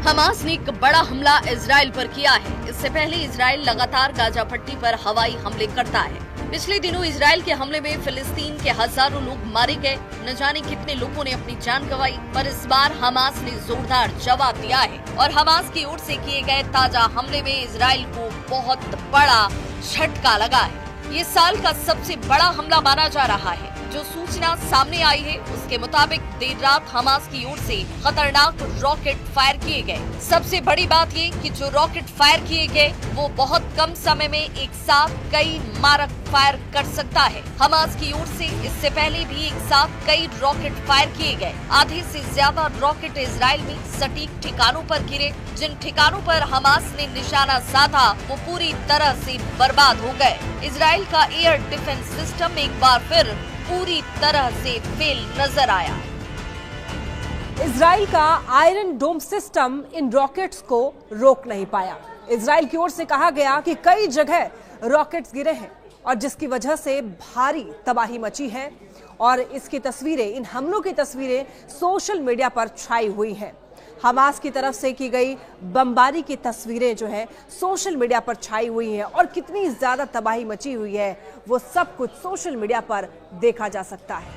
Hamas ने एक बड़ा हमला इजराइल पर किया है। इससे पहले इजराइल लगातार गाजा पट्टी पर हवाई हमले करता है। पिछले दिनों इजराइल के हमले में फिलिस्तीन के हजारों लोग मारे गए, न जाने कितने लोगों ने अपनी जान गंवाई। पर इस बार हमास ने जोरदार जवाब दिया है और हमास की ओर से किए गए ताजा हमले में इजराइल को बहुत बड़ा झटका लगा है। ये साल का सबसे बड़ा हमला माना जा रहा है। जो सूचना सामने आई है उसके मुताबिक देर रात हमास की ओर से खतरनाक रॉकेट फायर किए गए। सबसे बड़ी बात ये कि जो रॉकेट फायर किए गए वो बहुत कम समय में एक साथ कई मारक फायर कर सकता है। हमास की ओर से इससे पहले भी एक साथ कई रॉकेट फायर किए गए। आधे से ज्यादा रॉकेट इजराइल में सटीक ठिकानों पर गिरे। जिन ठिकानों पर हमास ने निशाना साधा वो पूरी तरह से बर्बाद हो गए। इजराइल का एयर डिफेंस सिस्टम एक बार फिर पूरी तरह से फेल नजर आया। इजराइल का आयरन डोम सिस्टम इन रॉकेट्स को रोक नहीं पाया। इजराइल की ओर से कहा गया कि कई जगह रॉकेट्स गिरे हैं और जिसकी वजह से भारी तबाही मची है और इसकी तस्वीरें, इन हमलों की तस्वीरें सोशल मीडिया पर छाई हुई हैं। हमास की तरफ से की गई बमबारी की तस्वीरें जो है सोशल मीडिया पर छाई हुई हैं और कितनी ज्यादा तबाही मची हुई है वो सब कुछ सोशल मीडिया पर देखा जा सकता है।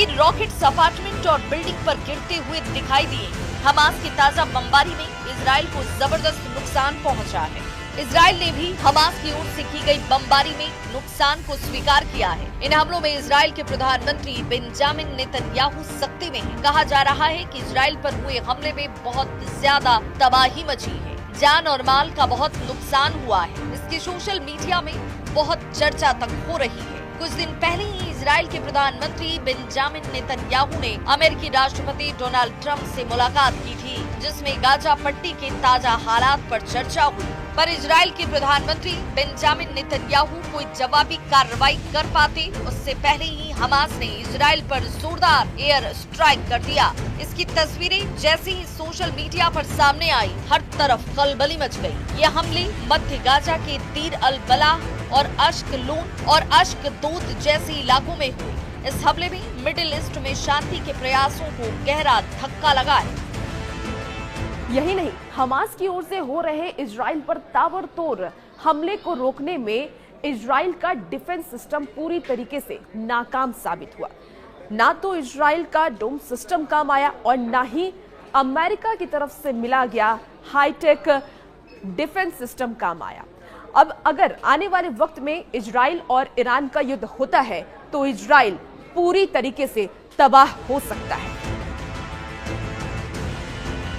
इन रॉकेट्स अपार्टमेंट और बिल्डिंग पर गिरते हुए दिखाई दिए। हमास की ताजा बमबारी में इजराइल को जबरदस्त नुकसान पहुंचा है। इजराइल ने भी हमास की ओर से की गई बमबारी में नुकसान को स्वीकार किया है। इन हमलों में इजराइल के प्रधानमंत्री बेंजामिन नेतन्याहू सख्ती में हैं। कहा जा रहा है कि इजराइल पर हुए हमले में बहुत ज्यादा तबाही मची है, जान और माल का बहुत नुकसान हुआ है। इसकी सोशल मीडिया में बहुत चर्चा तक हो रही है। कुछ दिन पहले ही इजराइल के प्रधानमंत्री बेंजामिन नेतन्याहू ने अमेरिकी राष्ट्रपति डोनाल्ड ट्रंप से मुलाकात की थी, जिसमें गाजा पट्टी के ताजा हालात पर चर्चा हुई। पर इजराइल के प्रधानमंत्री बेंजामिन नेतन्याहू कोई जवाबी कार्रवाई कर पाते उससे पहले ही हमास ने इजराइल पर जोरदार एयर स्ट्राइक कर दिया। इसकी तस्वीरें जैसे ही सोशल मीडिया पर सामने आई, हर तरफ खलबली मच गई। ये हमले मध्य गाजा के दीर अल बलाह और अश्कलोन और अश्कदोद जैसे इलाकों में हुए। इस हमले में मिडिल ईस्ट में शांति के प्रयासों को गहरा धक्का लगा है। यही नहीं, हमास की ओर से हो रहे इजराइल पर ताबड़तोड़ हमले को रोकने में इजराइल का डिफेंस सिस्टम पूरी तरीके से नाकाम साबित हुआ। ना तो इजराइल का डोम सिस्टम काम आया और ना ही अमेरिका की तरफ से मिला गया हाईटेक डिफेंस सिस्टम काम आया। अब अगर आने वाले वक्त में इजराइल और ईरान का युद्ध होता है तो इजराइल पूरी तरीके से तबाह हो सकता है।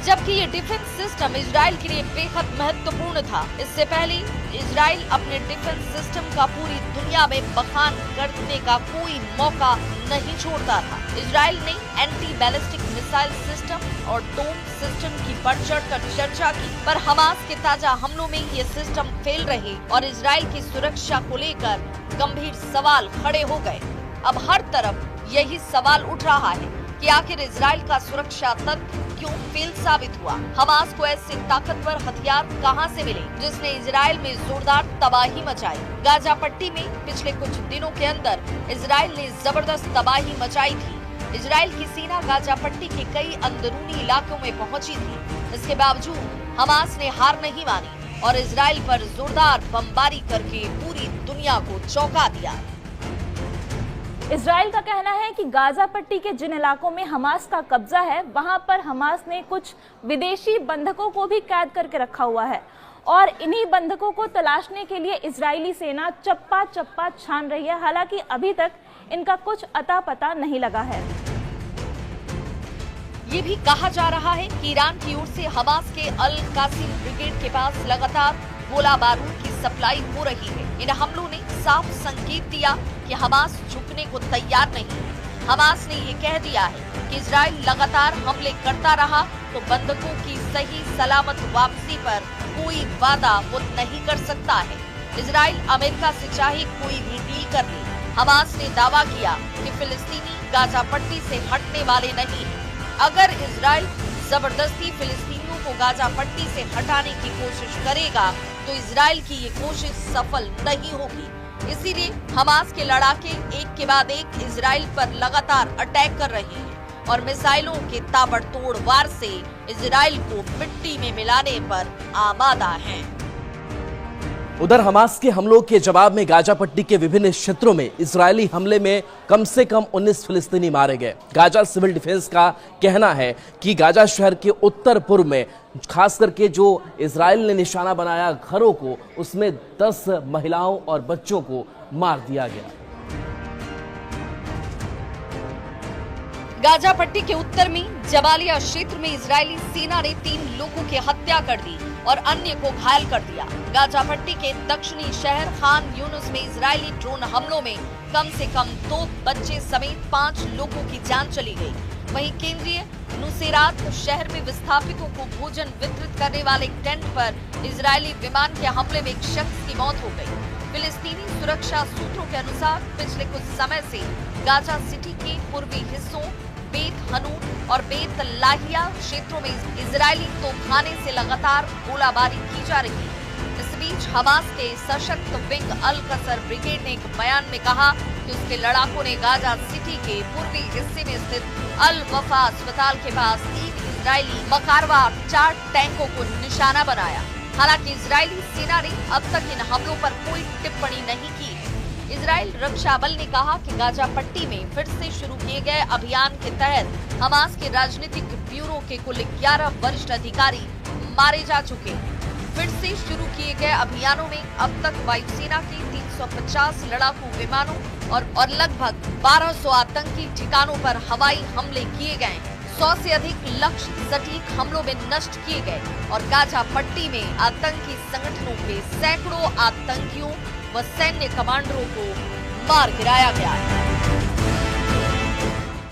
जबकि ये डिफेंस सिस्टम इजराइल के लिए बेहद महत्वपूर्ण था। इससे पहले इजराइल अपने डिफेंस सिस्टम का पूरी दुनिया में बखान करने का कोई मौका नहीं छोड़ता था। इजराइल ने एंटी बैलिस्टिक मिसाइल सिस्टम और डोम सिस्टम की बढ़ चढ़कर चर्चा की, पर हमास के ताजा हमलों में ये सिस्टम फेल रहे और इजराइल की सुरक्षा को लेकर गंभीर सवाल खड़े हो गए। अब हर तरफ यही सवाल उठ रहा है कि आखिर इजराइल का सुरक्षा तंत्र क्यों फेल साबित हुआ। हमास को ऐसे ताकतवर हथियार कहां से मिले जिसने इजराइल में जोरदार तबाही मचाई। गाजा पट्टी में पिछले कुछ दिनों के अंदर इजराइल ने जबरदस्त तबाही मचाई थी। इजराइल की सेना गाजा पट्टी के कई अंदरूनी इलाकों में पहुंची थी। इसके बावजूद हमास ने हार नहीं मानी और इजराइल पर जोरदार बमबारी करके पूरी दुनिया को चौंका दिया। इजराइल का कहना है कि गाजा पट्टी के जिन इलाकों में हमास का कब्जा है वहां पर हमास ने कुछ विदेशी बंधकों को भी कैद करके रखा हुआ है और इन्हीं बंधकों को तलाशने के लिए इजरायली सेना चप्पा चप्पा छान रही है। हालांकि अभी तक इनका कुछ अता पता नहीं लगा है। ये भी कहा जा रहा है कि ईरान की ओर से हमास के अल कासिम ब्रिगेड के पास लगातार गोला बारूद की सप्लाई हो रही है। इन हमलों ने साफ संकेत दिया कि हमास झुकने को तैयार नहीं। हमास ने ये कह दिया है कि इजराइल लगातार हमले करता रहा तो बंधकों की सही सलामत वापसी पर कोई वादा वो नहीं कर सकता है। इजराइल अमेरिका से चाहे कोई भी डील कर ले। हमास ने दावा किया कि फिलिस्तीनी गाजा पट्टी से हटने वाले नहीं है। अगर इजराइल जबरदस्ती फिलिस्तीनियों को गाजा पट्टी से हटाने की कोशिश करेगा तो इजराइल की ये कोशिश सफल नहीं होगी। इसीलिए हमास के लड़ाके एक के बाद एक इजराइल पर लगातार अटैक कर रहे हैं। और मिसाइलों के ताबड़तोड़ वार से इजराइल को मिट्टी में मिलाने पर आमादा हैं। उधर हमास के हमलों के जवाब में गाजा पट्टी के विभिन्न क्षेत्रों में इजरायली हमले में कम से कम 19 फिलिस्तीनी मारे गए। गाजा सिविल डिफेंस का कहना है कि गाजा शहर के उत्तर पूर्व में खास करके जो इजराइल ने निशाना बनाया घरों को, उसमें 10 महिलाओं और बच्चों को मार दिया गया। गाजा पट्टी के उत्तर में जबालिया क्षेत्र में इजरायली सेना ने 3 लोगों की हत्या कर दी और अन्य को घायल कर दिया। गाजा पट्टी के दक्षिणी शहर खान यूनुस में इजरायली ड्रोन हमलों में कम से कम 2 बच्चे समेत 5 लोगों की जान चली गई। वहीं केंद्रीय नुसेरात शहर में विस्थापितों को भोजन वितरित करने वाले एक टेंट पर इजरायली विमान के हमले में एक शख्स की मौत हो गई। फिलिस्तीनी सुरक्षा सूत्रों के अनुसार पिछले कुछ समय से गाजा सिटी के पूर्वी हिस्सों बेत हनून और बेत लाहिया क्षेत्रों में इजरायली तोपखाने से लगातार गोलाबारी की जा रही है। इस बीच हमास के सशक्त विंग अल कसर ब्रिगेड ने एक बयान में कहा कि उसके लड़ाकों ने गाजा सिटी के पूर्वी हिस्से में स्थित अल वफा अस्पताल के पास 3 इजरायली मकारवा 4 टैंकों को निशाना बनाया। हालांकि इजरायली सेना ने अब तक इन हमलों पर कोई टिप्पणी नहीं की है। इजराइल रक्षा बल ने कहा कि गाजा पट्टी में फिर से शुरू किए गए अभियान के तहत हमास के राजनीतिक ब्यूरो के कुल 11 वरिष्ठ अधिकारी मारे जा चुके हैं। फिर से शुरू किए गए अभियानों में अब तक वायुसेना के 350 लड़ाकू विमानों और लगभग 1200 आतंकी ठिकानों पर हवाई हमले किए गए। 100 से अधिक लक्ष्य सटीक हमलों में नष्ट किए गए और गाजा पट्टी में आतंकी संगठनों के सैकड़ों आतंकियों व सैन्य कमांडरों को मार गिराया गया है।